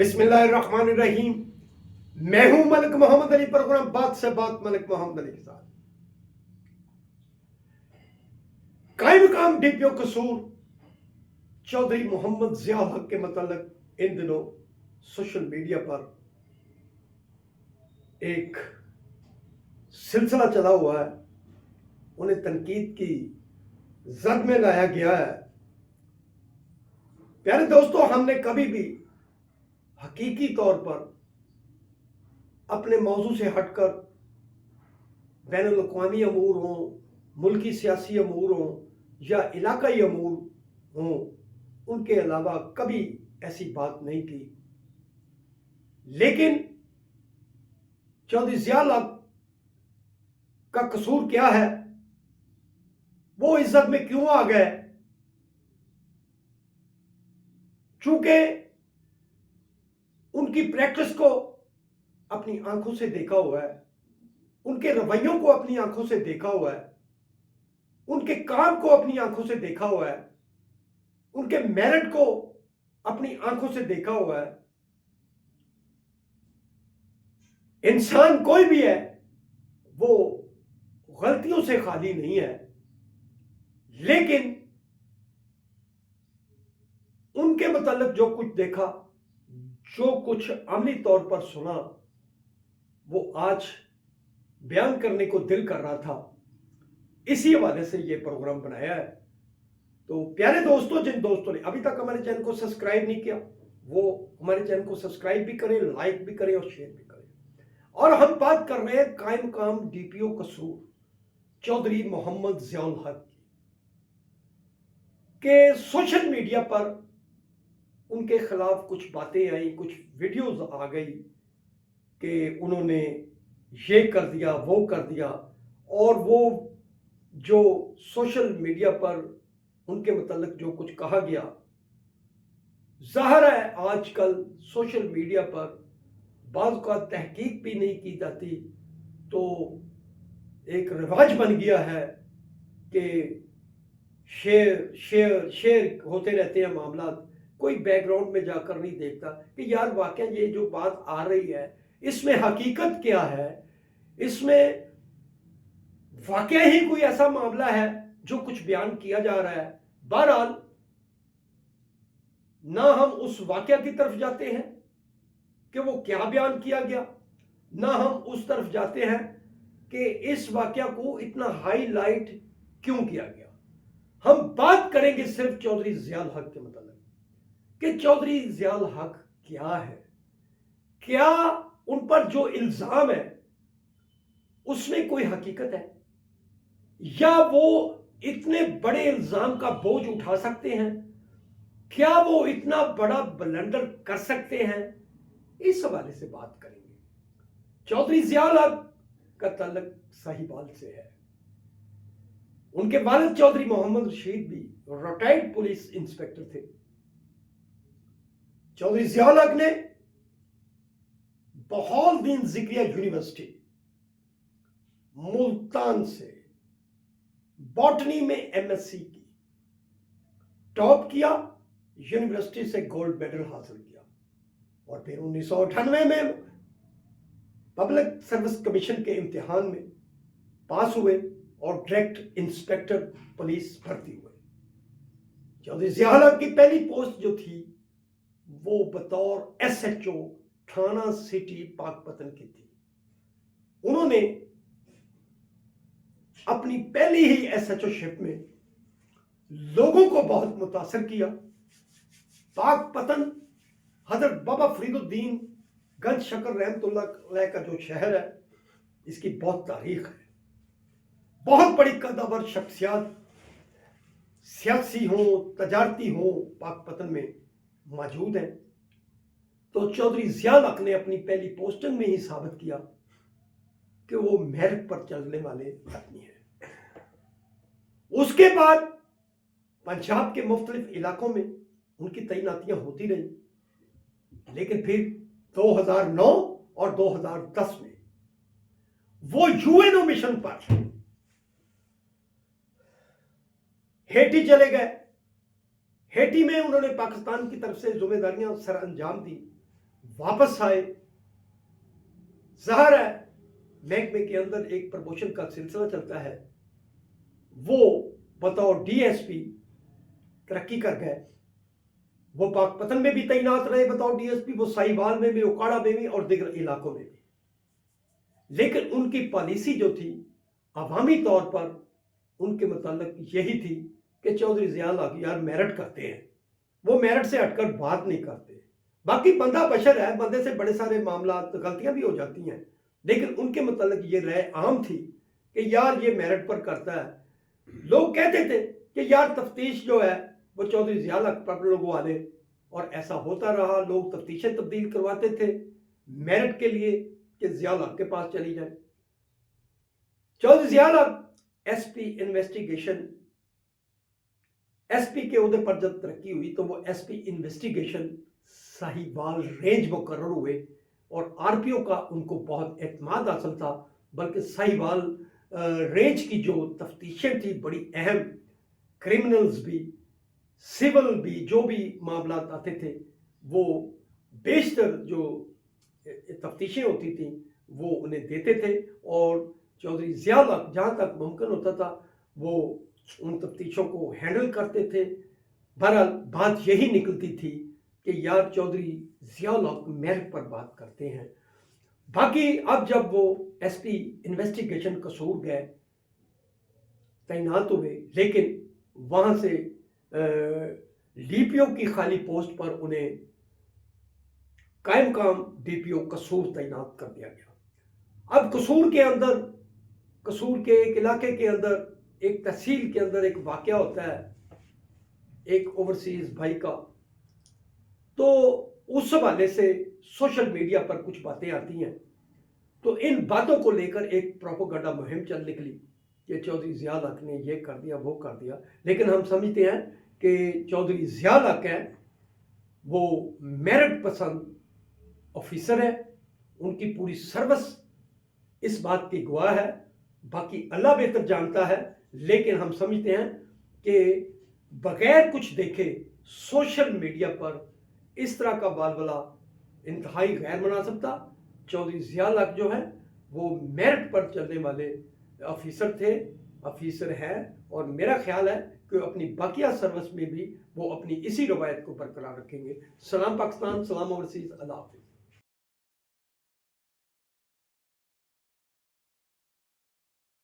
बिस्मिल्लाहिर्रहमानिर्रहीम। मैं हूं मलिक मोहम्मद अली, प्रोग्राम बात से बात मलिक मोहम्मद अली के साथ। कायम मकाम डीपीओ कसूर चौधरी मोहम्मद जिया हक के मतलब इन दिनों सोशल मीडिया पर एक सिलसिला चला हुआ है। उन्हें तनकीद की जद में लाया गया है। प्यारे दोस्तों, हमने कभी भी हकीकी तौर पर अपने मौजू से हटकर बैनुल-अक़वामी अमूर हों, मुल्की सियासी अमूर हों या इलाकाई अमूर हों, उनके अलावा कभी ऐसी बात नहीं की। लेकिन चौधरी ज़िया हक का कसूर क्या है, वो इज्जत में क्यों आ गए? चूंकि उनकी प्रैक्टिस को अपनी आंखों से देखा हुआ है, उनके रवैयों को अपनी आंखों से देखा हुआ है, उनके काम को अपनी आंखों से देखा हुआ है, उनके मेरिट को अपनी आंखों से देखा हुआ है। इंसान कोई भी है वो गलतियों से खाली नहीं है, लेकिन उनके मतलब जो कुछ देखा, जो कुछ अमली तौर पर सुना, वो आज बयान करने को दिल कर रहा था। इसी हवाले से ये प्रोग्राम बनाया है। तो प्यारे दोस्तों, जिन दोस्तों ने अभी तक हमारे चैनल को सब्सक्राइब नहीं किया, वो हमारे चैनल को सब्सक्राइब भी करें, लाइक भी करें और शेयर भी करें। और हम बात कर रहे हैं कायम मकाम डीपीओ कसूर चौधरी मोहम्मद ज़िया हक के सोशल मीडिया पर उनके खिलाफ कुछ बातें आई, कुछ वीडियोस आ गई कि उन्होंने ये कर दिया, वो कर दिया। और वो जो सोशल मीडिया पर उनके मतलब जो कुछ कहा गया, ज़ाहिर है आजकल सोशल मीडिया पर बाज़ का तहकीक भी नहीं की जाती, तो एक रिवाज बन गया है कि शेयर होते रहते हैं मामला। कोई बैकग्राउंड में जाकर नहीं देखता कि यार वाकई ये जो बात आ रही है इसमें हकीकत क्या है, इसमें वाकई ही कोई ऐसा मामला है जो कुछ बयान किया जा रहा है। बहरहाल ना हम उस वाकया की तरफ जाते हैं कि वो क्या बयान किया गया, ना हम उस तरफ जाते हैं कि इस वाकया को इतना हाईलाइट क्यों किया गया। हम बात करेंगे सिर्फ चौधरी ज़िया हक के मतलब कि चौधरी ज़िया हक क्या है, क्या उन पर जो इल्जाम है उसमें कोई हकीकत है, या वो इतने बड़े इल्जाम का बोझ उठा सकते हैं, क्या वो इतना बड़ा ब्लंडर कर सकते हैं। इस हवाले से बात करेंगे। चौधरी ज़िया हक का ताल्लुक साहिवाल से है। उनके वालिद चौधरी मोहम्मद रशीद भी रिटायर्ड पुलिस इंस्पेक्टर थे। चौधरी ज़िया हक ने बहाउद्दीन ज़िक्रिया यूनिवर्सिटी मुल्तान से बॉटनी में एमएससी की टॉप किया, यूनिवर्सिटी से गोल्ड मेडल हासिल किया और फिर 1998 में पब्लिक सर्विस कमीशन के इम्तिहान में पास हुए और डायरेक्ट इंस्पेक्टर पुलिस भर्ती हुए। चौधरी ज़िया हक की पहली पोस्ट जो थी वो बतौर एसएचओ थाना सिटी पाकपतन की थी। उन्होंने अपनी पहली ही एसएचओशिप में लोगों को बहुत मुतासर किया। पाकपतन हजरत बाबा फरीदुद्दीन गंज शकर रहमतुल्लाह अलैह का जो शहर है, इसकी बहुत तारीख है। बहुत बड़ी कदावर शख्सियत सियासी हो, तजारती हो, पाकपतन में मौजूद है। तो चौधरी ज़िया हक ने अपनी पहली पोस्टिंग में ही साबित किया कि वो मेरिट पर चलने वाले आदमी हैं। उसके बाद पंजाब के मुख्तलिफ इलाकों में उनकी तैनातियां होती रही, लेकिन फिर 2009 और 2010 में वो यूएनओ मिशन पर हेटी चले गए। हेटी में उन्होंने पाकिस्तान की तरफ से जिम्मेदारियां सर अंजाम दी वापस आए। ज़ाहिर है महकमे के अंदर एक प्रमोशन का सिलसिला चलता है, वो बतौर डीएसपी तरक्की कर गए, वो पाकपतन में भी तैनात रहे बतौर डीएसपी, वो साहिवाल में भी, उकाड़ा में भी और दीगर इलाकों में भी। लेकिन उनकी पॉलिसी जो थी अवामी तौर पर उनके मुताल्लिक यही थी कि चौधरी ज़िया हक यार मेरिट करते हैं, वो मेरिट से हटकर बात नहीं करते। बाकी बंदा बशर है, बंदे से बड़े सारे मामला गलतियां भी हो जाती हैं, लेकिन उनके मुताल्लिक ये राय आम थी कि यार ये मेरिट पर करता है। लोग कहते थे कि यार तफ्तीश जो है वो चौधरी ज़िया हक पर लोगों वाले, और ऐसा होता रहा। लोग तफ्तीशें तब्दील करवाते थे मेरिट के लिए कि ज़िया हक के पास चली जाए। चौधरी ज़िया हक एसपी इन्वेस्टिगेशन, एसपी के उहदे पर जब तरक्की हुई तो वो एसपी इन्वेस्टिगेशन साहिवाल रेंज मुकर्रर हुए, और आरपीओ का उनको बहुत एतमाद हासिल था। बल्कि साहिवाल रेंज की जो तफ्तीशें थी बड़ी अहम, क्रिमिनल्स भी, सिविल भी, जो भी मामला आते थे वो बेशतर जो तफ्तीशें होती थी वो उन्हें देते थे, और चौधरी ज़िया हक जहाँ तक मुमकिन होता था वो उन तफ्तीशों को हैंडल करते थे। बहरहाल बात यही निकलती थी कि यार चौधरी ज़िया हक मेरिट पर बात करते हैं। बाकी अब जब वो एसपी इन्वेस्टिगेशन कसूर गए, तैनात हुए, लेकिन वहाँ से डीपीओ की खाली पोस्ट पर उन्हें कायम काम डीपीओ कसूर तैनात कर दिया गया। अब कसूर के अंदर, कसूर के एक इलाके के अंदर, एक तहसील के अंदर एक वाकया होता है एक ओवरसीज भाई का, तो उस हवाले से सोशल मीडिया पर कुछ बातें आती हैं। तो इन बातों को लेकर एक प्रोपेगेंडा मुहिम चल निकली कि चौधरी ज़िया हक ने ये कर दिया, वो कर दिया। लेकिन हम समझते हैं कि चौधरी ज़िया हक है वो मेरिट पसंद ऑफिसर है, उनकी पूरी सर्विस इस बात की गवाह है। बाकी अल्लाह बेहतर जानता है, लेकिन हम समझते हैं कि बगैर कुछ देखे सोशल मीडिया पर इस तरह का बालबला इंतहाई गैर मुनासिब था। चौधरी ज़िया हक जो है वो मेरिट पर चलने वाले ऑफिसर थे, ऑफिसर हैं, और मेरा ख्याल है कि अपनी बाकिया सर्विस में भी वो अपनी इसी रवायत को बरकरार रखेंगे। सलाम पाकिस्तान, सलाम ओवरसीज, अल्लाह हाफ़िज़।